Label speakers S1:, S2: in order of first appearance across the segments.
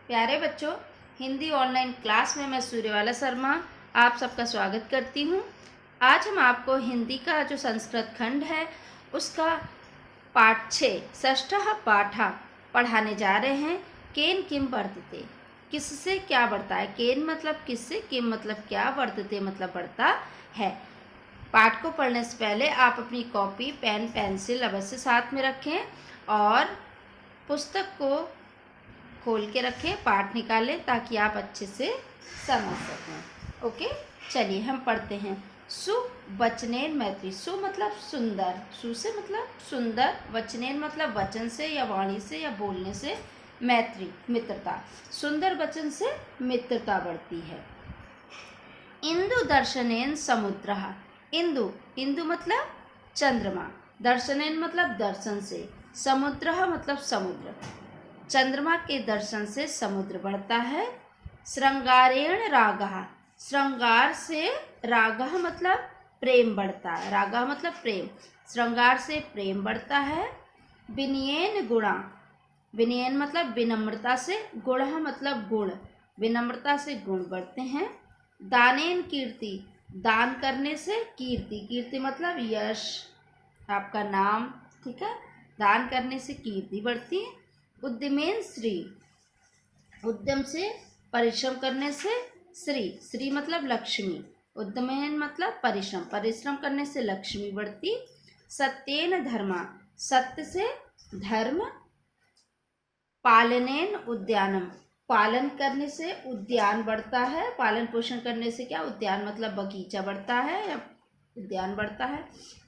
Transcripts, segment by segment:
S1: प्यारे बच्चों, Hindi online class में मैं सूर्यवाला शर्मा आप सबका स्वागत करती हूँ। आज हम आपको हिंदी का जो संस्कृत खंड है उसका पाठ 6 षष्ठः पाठः पढ़ाने जा रहे हैं। केन किम वर्तते, किससे क्या बढ़ता है। केन मतलब किससे, किम मतलब क्या, वर्तते मतलब बढ़ता है। पाठ को पढ़ने से पहले आप अपनी कॉपी, पेन, पेंसिल अवश्य साथ में रखें और पुस्तक को खोल के रखें, पाठ निकालें ताकि आप अच्छे से समझ सकें। ओके, चलिए हम पढ़ते हैं। सुवचनेन मैत्री। सु मतलब सुंदर, सु से मतलब सुंदर, वचनेन मतलब वचन से या वाणी से या बोलने से, मैत्री मित्रता, सुंदर वचन से मित्रता बढ़ती है। इंदु दर्शनेन समुद्रः। इंदु, इंदु मतलब चंद्रमा, दर्शनेन मतलब दर्शन से, समुद्रः मतलब समुद्र, चंद्रमा के दर्शन से समुद्र बढ़ता है। श्रृंगारेण रागः, श्रृंगार से रागः मतलब प्रेम बढ़ता है, रागः मतलब प्रेम, श्रृंगार से प्रेम बढ़ता है। विनयेन गुणा, विनयन मतलब विनम्रता से, गुणः मतलब गुण, विनम्रता से गुण बढ़ते हैं। दानेन कीर्ति, दान करने से कीर्ति, कीर्ति मतलब यश, आपका नाम, ठीक है। दान करने से कीर्ति बढ़ती है। उद्यमेन श्री, उद्यम से परिश्रम करने से श्री, श्री मतलब लक्ष्मी, उद्यमेन मतलब परिश्रम, परिश्रम करने से लक्ष्मी बढ़ती। सत्येन धर्मा, सत्य से धर्म। पालनेन उद्यानम, पालन करने से उद्यान बढ़ता है, पालन पोषण करने से क्या, उद्यान मतलब बगीचा बढ़ता है या उद्यान बढ़ता है।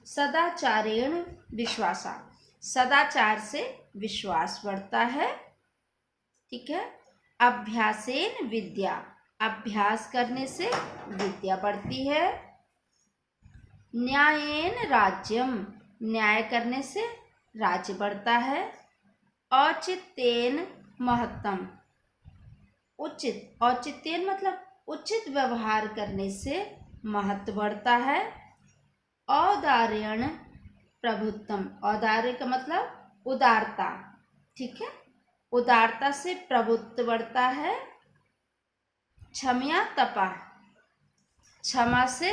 S1: सदाचारेण विश्वासा, सदाचार से विश्वास बढ़ता है, ठीक है। अभ्यासेन विद्या, अभ्यास करने से विद्या बढ़ती है। न्यायेन राज्यम, न्याय करने से राज्य बढ़ता है। औचित्येन महत्तम, उचित, औचित्येन मतलब उचित व्यवहार करने से महत्व बढ़ता है। औदार्यण प्रभुत्तम, औदार्य का मतलब उदारता, ठीक है, उदारता से प्रभुत्व बढ़ता है। क्षमया तपा, क्षमा से,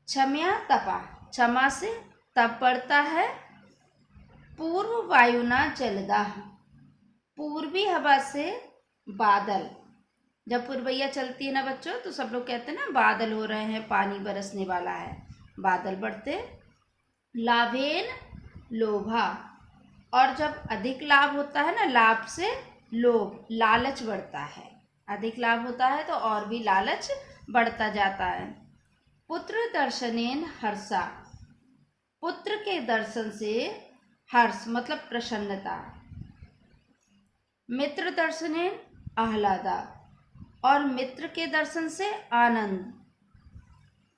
S1: क्षमया तपा, क्षमा से तप बढ़ता है। पूर्व वायुना जलदाह, पूर्वी हवा से बादल, जब पूर्वैया चलती है ना बच्चों तो सब लोग कहते हैं ना बादल हो रहे हैं, पानी बरसने वाला है, बादल बढ़ते। लाभेन लोभा, और जब अधिक लाभ होता है ना, लाभ से लोभ, लालच बढ़ता है, अधिक लाभ होता है तो और भी लालच बढ़ता जाता है। पुत्र दर्शनेन हर्षा, पुत्र के दर्शन से हर्ष मतलब प्रसन्नता। मित्र दर्शनेन आह्लादा, और मित्र के दर्शन से आनंद।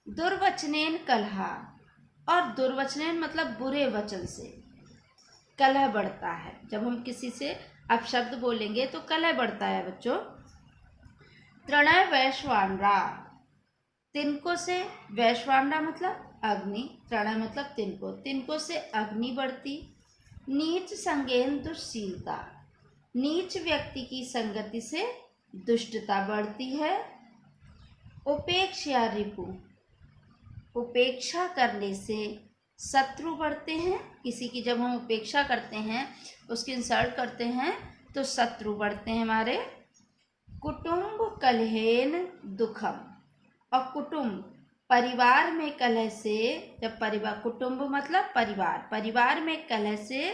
S1: दुर्वचनेन कलहा, और दुर्वचनेन मतलब बुरे वचन से कलह बढ़ता है, जब हम किसी से अपशब्द बोलेंगे तो कलह बढ़ता है बच्चों। त्रणय वैश्वानरा, तिनको से, वैश्वानरा मतलब अग्नि, त्रणय मतलब तिनको, तिनको से अग्नि बढ़ती। नीच संगेन दुश्शीलता, नीच व्यक्ति की संगति से दुष्टता बढ़ती है। उपेक्षा रिपु, उपेक्षा करने से शत्रु बढ़ते हैं, किसी की जब हम उपेक्षा करते हैं, उसकी इंसल्ट करते हैं तो शत्रु बढ़ते हैं हमारे। कुटुंब कलहेन दुखम, और कुटुंब परिवार में कलह से, जब परिवार, कुटुंब मतलब परिवार, परिवार में कलह से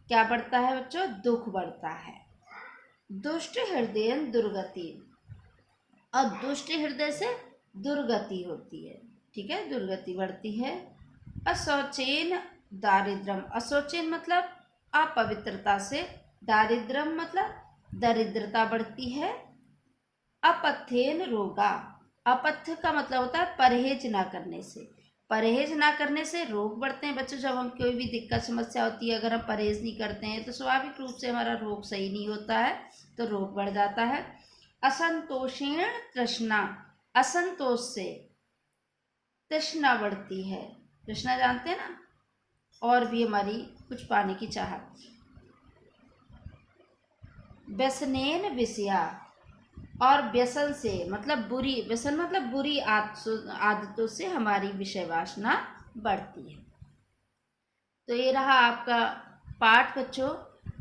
S1: क्या बढ़ता है बच्चों, दुख बढ़ता है। दुष्ट हृदय दुर्गति, और दुष्ट हृदय से दुर्गति होती है, ठीक है, दुर्गति बढ़ती है। अशौचेन दारिद्रम, अशौचेन मतलब अपवित्रता से, दारिद्रम मतलब दरिद्रता बढ़ती है। अपथ्येन रोगा, अपथ्य का मतलब होता है परहेज ना करने से, परहेज ना करने से रोग बढ़ते हैं बच्चों। जब हम कोई भी दिक्कत समस्या होती है, अगर हम परहेज नहीं करते हैं तो स्वाभाविक रूप से हमारा रोग सही नहीं होता है, तो रोग बढ़ जाता है। असंतोषेण तृष्णा, असंतोष से तृष्णा बढ़ती है, तृष्णा जानते हैं ना, और भी हमारी कुछ पाने की चाहत। व्यसनेन विषया, और व्यसन से मतलब बुरी, व्यसन मतलब बुरी आदतों से हमारी विषय वासना बढ़ती है। तो ये रहा आपका पाठ बच्चों।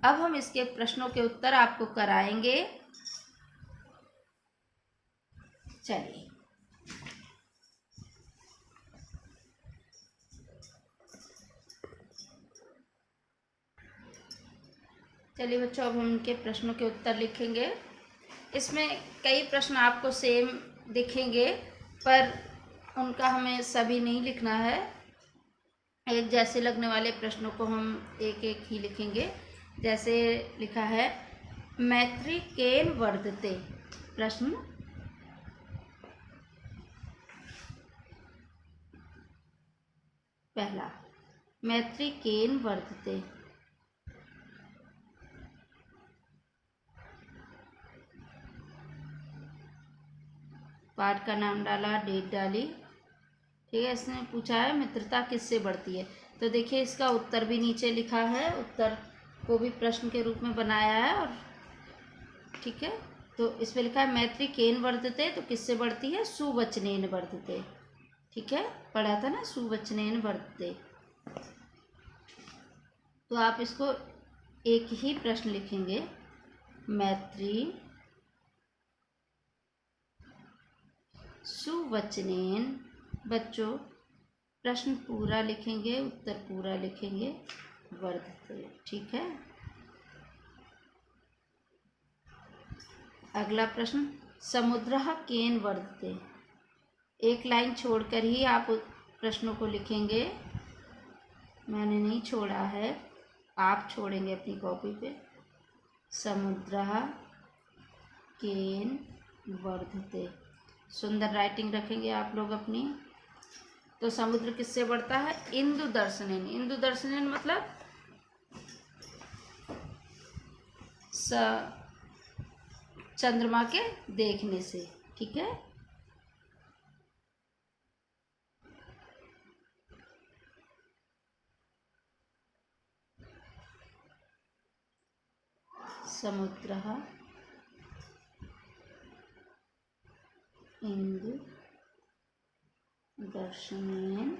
S1: अब हम इसके प्रश्नों के उत्तर आपको कराएंगे। चलिए चलिए बच्चों, अब हम उनके प्रश्नों के उत्तर लिखेंगे। इसमें कई प्रश्न आपको सेम दिखेंगे, पर उनका हमें सभी नहीं लिखना है। एक जैसे लगने वाले प्रश्नों को हम एक एक ही लिखेंगे। जैसे लिखा है, मैत्री केन वर्धते। प्रश्न, पहला, मैत्री केन वर्धते। पाठ का नाम डाला, डेट डाली, ठीक है। इसने पूछा है मित्रता किससे बढ़ती है, तो देखिए इसका उत्तर भी नीचे लिखा है, उत्तर को भी प्रश्न के रूप में बनाया है। और ठीक है, तो इसमें लिखा है मैत्री केन वर्धते, तो किससे बढ़ती है, सुवचनेन वर्धते। ठीक है, पढ़ा था ना, सुवचनेन वर्धते। तो आप इसको एक ही प्रश्न लिखेंगे, मैत्री सुवचनेन। बच्चों प्रश्न पूरा लिखेंगे, उत्तर पूरा लिखेंगे, वर्धते। ठीक है। अगला प्रश्न, समुद्रः केन वर्धते। एक लाइन छोड़कर ही आप प्रश्नों को लिखेंगे, मैंने नहीं छोड़ा है, आप छोड़ेंगे अपनी कॉपी पे। समुद्रः केन वर्धते, सुंदर राइटिंग रखेंगे आप लोग अपनी। तो समुद्र किससे बढ़ता है, इंदु दर्शनेन। इंदु दर्शनेन मतलब चंद्रमा के देखने से। ठीक है, समुद्रः इंदु दर्शनेन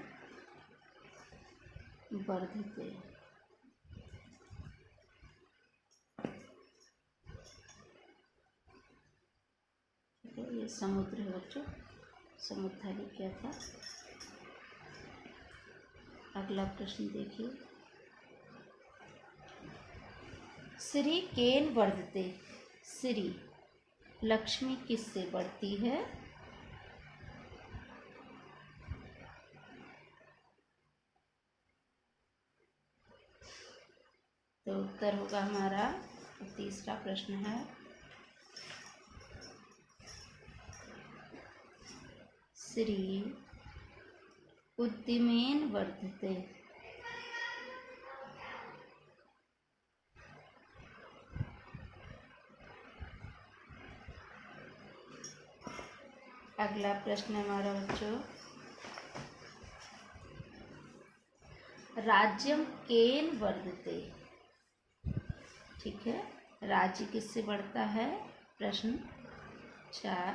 S1: वर्धते। ये समुद्र है बच्चों, समुद्र भी क्या था। अगला प्रश्न देखिए, श्री केन वर्धते। श्री, लक्ष्मी किससे बढ़ती है। तो उत्तर होगा हमारा, तीसरा प्रश्न है, श्री उद्यमेन वर्धते। अगला प्रश्न है हमारा बच्चों, राज्यम केन वर्धते। ठीक है, राज्य किससे बढ़ता है। प्रश्न 4,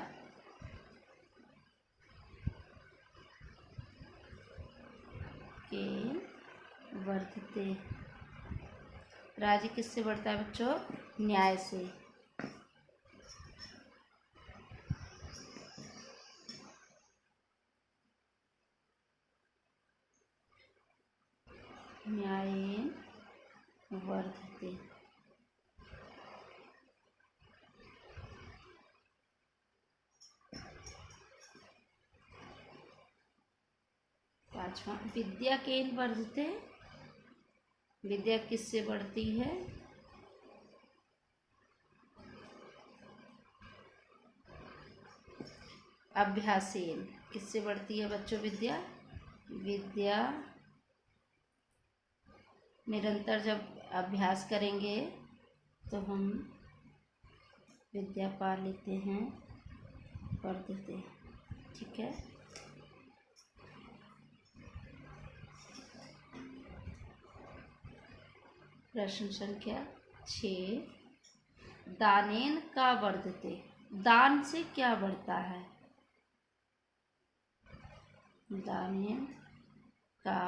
S1: केन वर्धते, राज्य किससे बढ़ता है बच्चों, न्याय से। न्यायेन वर्धते। पांचवा, विद्या केन वर्धते। विद्या किससे बढ़ती है। अभ्यासेन, किससे बढ़ती है बच्चों विद्या। विद्या निरंतर जब अभ्यास करेंगे तो हम विद्या पा लेते हैं, वर्धते। ठीक है, प्रश्न संख्या 6, दानेन का वर्धते, दान से क्या बढ़ता है? दानेन का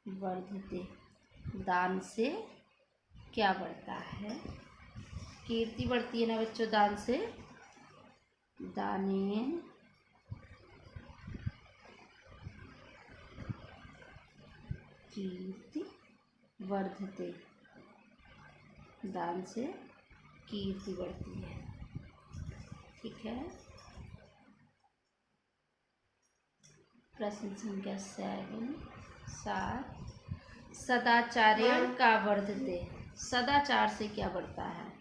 S1: वर्धते, दान से क्या बढ़ता है? कीर्ति बढ़ती है ना बच्चों दान से। दानेन कीर्ति वर्धते, दान से कीर्ति बढ़ती है। ठीक है। प्रश्न संख्या 7, सदाचारेण का वर्धते, सदाचार से क्या बढ़ता है?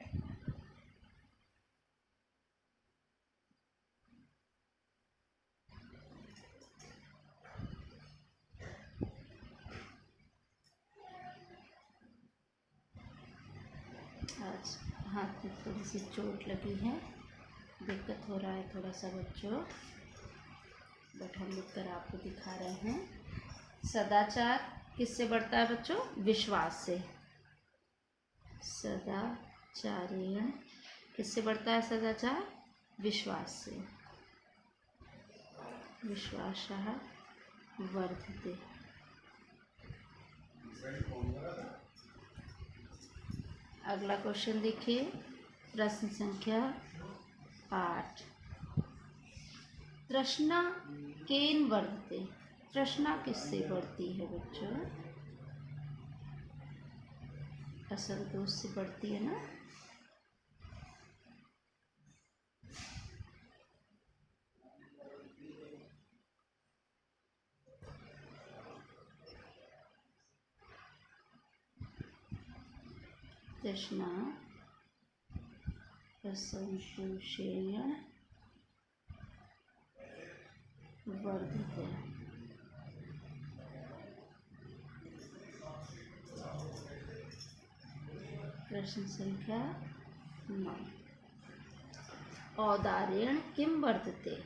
S1: आज हाथ में थोड़ी सी चोट लगी है, दिक्कत हो रहा है थोड़ा सा बच्चों, बट हम लिख कर आपको दिखा रहे हैं। सदाचार किससे बढ़ता है बच्चों? विश्वास से। सदाचारेण किससे बढ़ता है सदाचार? विश्वास से। विश्वासः वर्धते। अगला क्वेश्चन देखिए, प्रश्न संख्या 8, तृष्णा केन वर्धते, तृष्णा किससे बढ़ती है बच्चों? असंतोष से बढ़ती है ना। तृष्णा असंतोषेण वर्धते। प्रश्न संख्या 9, औदार्येण किं वर्धते,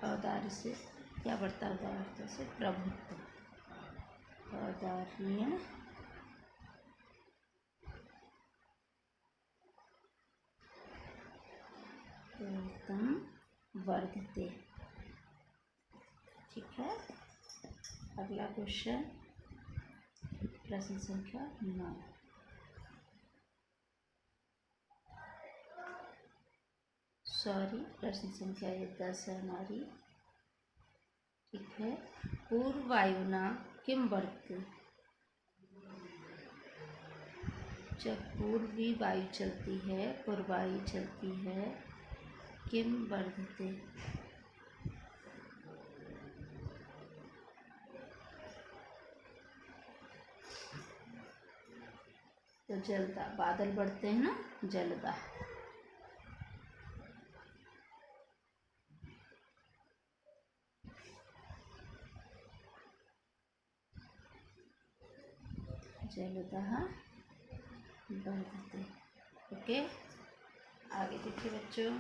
S1: औदार्य से क्या बढ़ता है? औदार्य से प्रभुत्व। औदार्येण वर्धते। ठीक है। अगला क्वेश्चन, प्रश्न संख्या 9, प्रश्न संख्या 10 है हमारी। ठीक है। पूर्ववायुना किम वर्धते, जब पूर्वी वायु चलती है, पूर्वायु चलती है, किम वर्धते, तो जलदा, बादल बढ़ते हैं ना, जलदा। जलदः वर्धते। ओके, आगे देखिए बच्चों,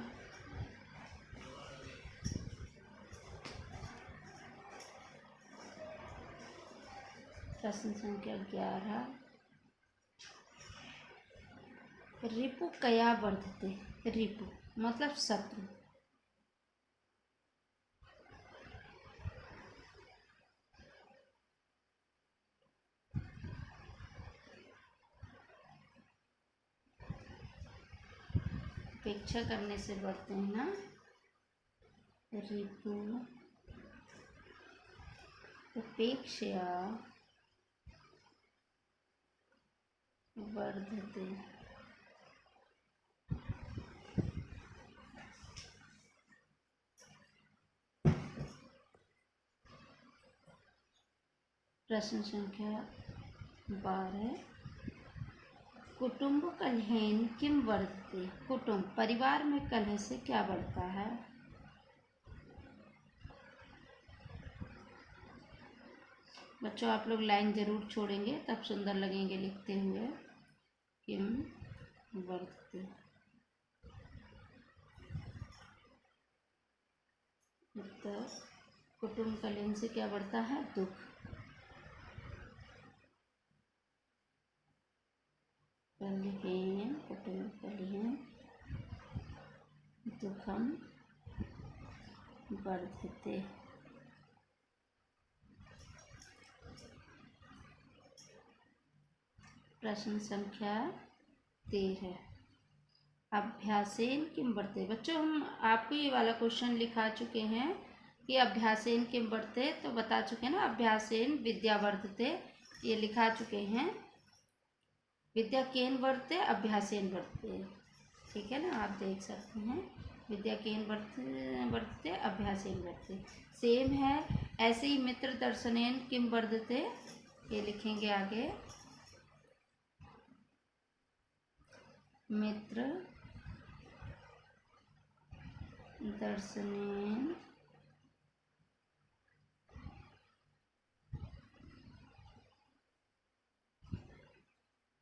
S1: प्रश्न संख्या 11, रिपु कया वर्धते, रिपु मतलब शत्रु। अपेक्षा करने से बढ़ते हैं ना, रिपु उपेक्षया वर्धते। प्रश्न संख्या 12, कुटुंब कलहेन किम वर्धते, कुटुंब परिवार में कलह से क्या बढ़ता है? बच्चों आप लोग लाइन ज़रूर छोड़ेंगे तब सुंदर लगेंगे लिखते हुए। किम वर्धते, उत्तर कुटुम्बकलीन से क्या बढ़ता है? दुख। कलीन कुटुम्बकलीन दुखम वर्धते। प्रश्न संख्या 13, अभ्यासेन किम वर्धते। बच्चों हम आपको ये वाला क्वेश्चन लिखा चुके हैं कि अभ्यासेन किम वर्धते, तो बता चुके हैं ना, अभ्यासेन विद्या वर्धते, ये लिखा चुके हैं। विद्या केन वर्धते, अभ्यासेन वर्धते, ठीक है ना, आप देख सकते हैं। विद्या केन वर्धते, अभ्यासेन वर्धते, सेम है। ऐसे ही मित्र दर्शनेन किम वर्धते, ये लिखेंगे आगे। मित्र दर्शनेन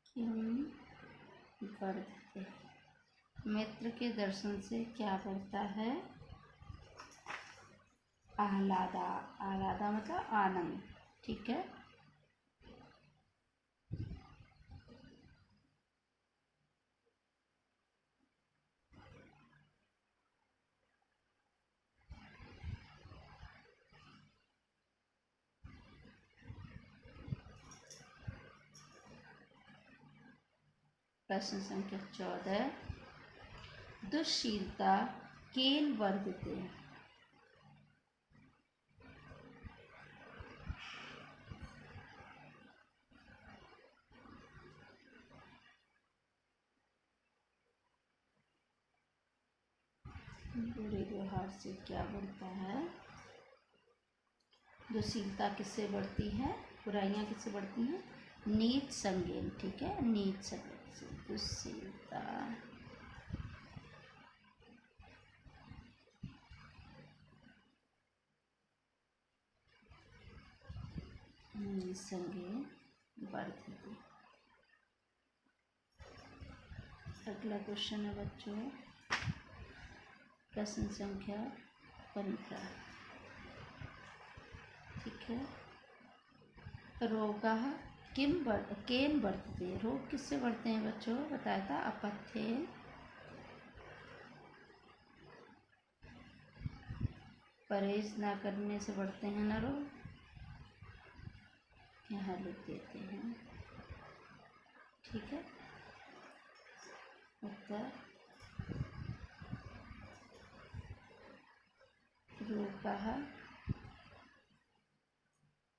S1: किम वर्धते, मित्र के दर्शन से क्या बढ़ता है? आह्लादा। आह्लादा मतलब आनंद, ठीक है। प्रश्न संख्या 14, दुश्शीलता केन वर्धते। बुरे व्यवहार से क्या बढ़ता है? दुश्शीलता किससे बढ़ती है? बुराइयां किससे बढ़ती हैं? नीच संगेन, ठीक है, नीच संगेन से दुश्शीलता नीच संगेन वर्धते। अगला क्वेश्चन है बच्चों, प्रश्न संख्या 15, ठीक है। रोगाः केन वर्धते, रोग किससे बढ़ते हैं बच्चों? बताया था अपथ्येन, परहेज ना करने से बढ़ते हैं ना रोग, यहाँ लिख देते हैं, ठीक है। उत्तर रोगाः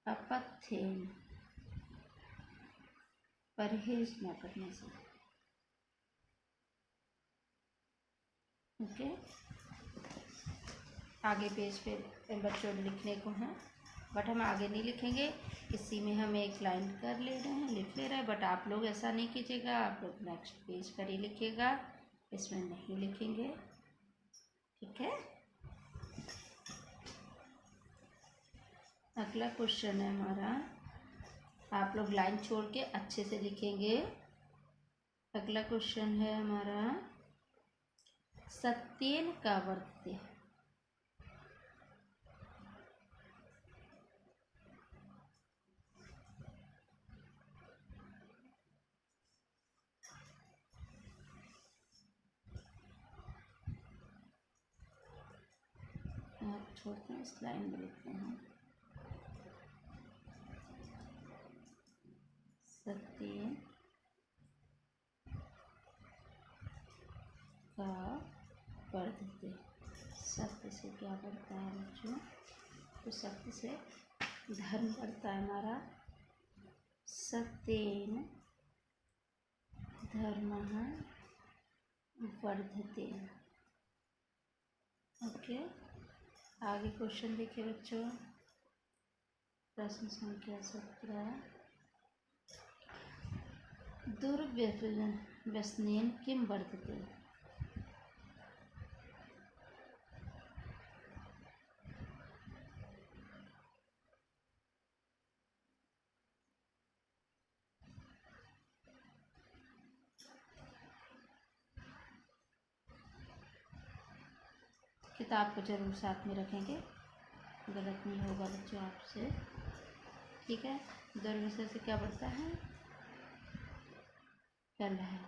S1: अपथ्येन, परहेज ना करने से, ओके। आगे पेज पे बच्चों लिखने को है, बट हम आगे नहीं लिखेंगे, इसी में हम एक लाइन कर ले रहे हैं, लिख ले रहे हैं, बट आप लोग ऐसा नहीं कीजिएगा, आप लोग नेक्स्ट पेज पर ही लिखिएगा, इसमें नहीं लिखेंगे, ठीक है। अगला क्वेश्चन है हमारा, आप लोग लाइन छोड़ के अच्छे से लिखेंगे। अगला क्वेश्चन है हमारा, सत्येन का वर्धते। आप छोड़ते हैं, इस लाइन में लिखते हैं, सत्येन का वर्धते, सत्य से क्या बढ़ता है बच्चों? तो सत्य से धर्म बढ़ता है हमारा। सत्येन धर्मः वर्धते, ओके। आगे क्वेश्चन देखिए बच्चों, प्रश्न संख्या 17, दुर्व्यसनेन किम वर्धते। किताब को ज़रूर साथ में रखेंगे, गलत नहीं होगा बच्चों आपसे। ठीक है, दुर्विषय से क्या बढ़ता है? कलह।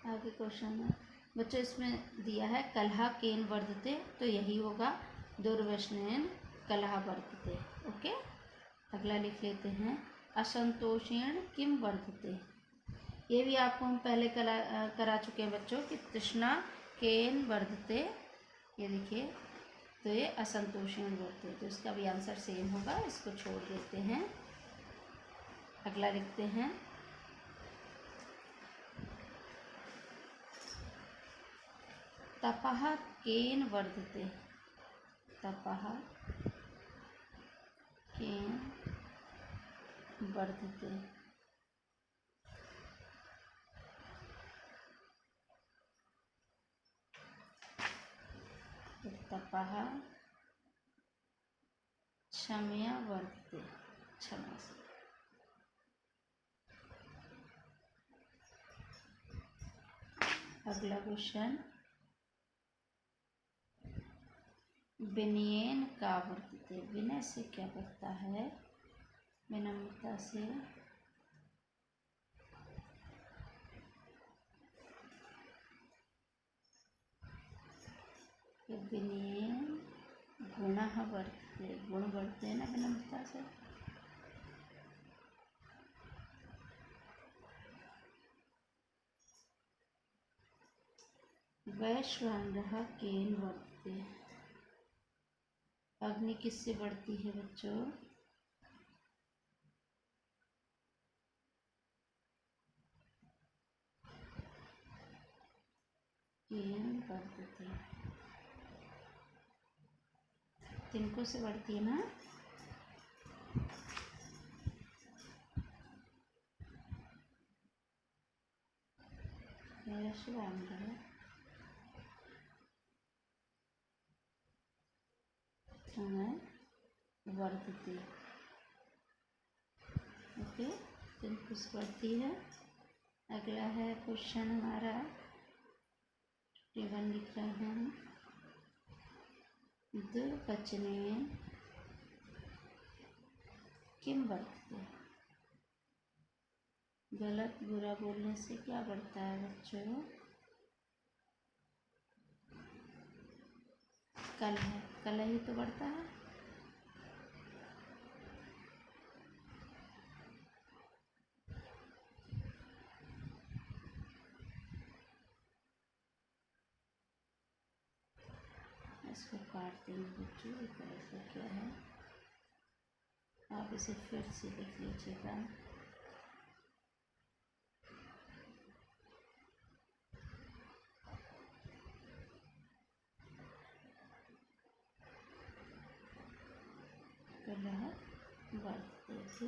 S1: आगे क्वेश्चन है बच्चों, इसमें दिया है कलह केन वर्धते, तो यही होगा दुर्व्यसनेन कलह वर्धते। ओके, अगला लिख लेते हैं असंतोषेण किम वर्धते। ये भी आपको हम पहले करा चुके हैं बच्चों कि तृष्णा केन वर्धते, ये देखिए, तो ये असंतोषेण वर्धते, तो इसका भी आंसर सेम होगा, इसको छोड़ देते हैं। अगला लिखते हैं तपः केन वर्धते। तपः केन वर्धते, तपः क्षमया वर्धते, क्षमा से। अगला क्वेश्चन विनयेन का वर्तते। विनय से क्या बढ़ता है? विनम्रता से। विनयेन गुणः वर्तते, गुण बढ़ते हैं ना विनम्रता से। वैश्वानरः केन वर्तते। अग्नि किससे बढ़ती है बच्चों? केन वर्तते, तिनको से बढ़ती है ना। वैश्वानरः वर्तते। ओके, तिनको से बढ़ती है। अगला है क्वेश्चन हमारा, टेबल लिख रहे हैं दुर्वचनेन किम वर्तते। गलत बुरा बोलने से क्या बढ़ता है बच्चों? कलह, कलह ही तो बढ़ता है। इसको काट देंगे बच्चों, ऐसा क्या है, आप इसे फिर से लिख लीजिएगा। कलह वर्तते थे।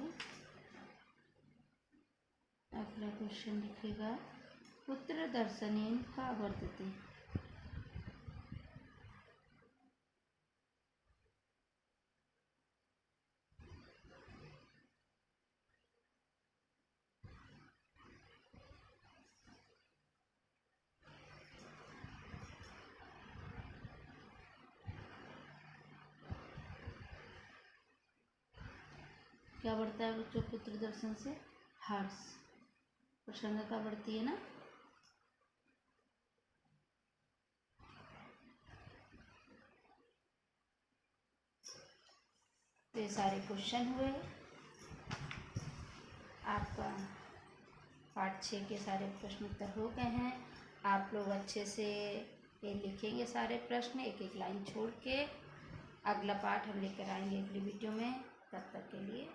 S1: अगला क्वेश्चन लिखिएगा पुत्र दर्शनेन का वर्तते। क्या बढ़ता है बच्चों पुत्र दर्शन से? हर्ष, प्रसन्नता बढ़ती है ना। तो ये सारे क्वेश्चन हुए, आपका पार्ट 6 के सारे प्रश्न उत्तर हो गए हैं। आप लोग अच्छे से ये लिखेंगे सारे प्रश्न, एक एक लाइन छोड़ के। अगला पार्ट हम लेकर आएंगे अगली वीडियो में, तब तक के लिए